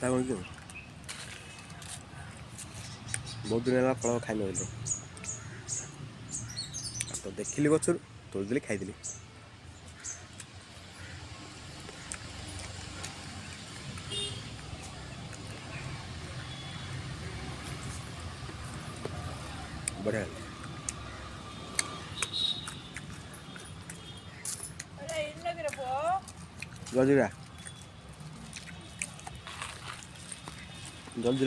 କଥା कौन कि बहुत दिन है फल खाई न तो देखिली गचर तोड़देली खाईदेली बढ़िया जल्दी जल्दी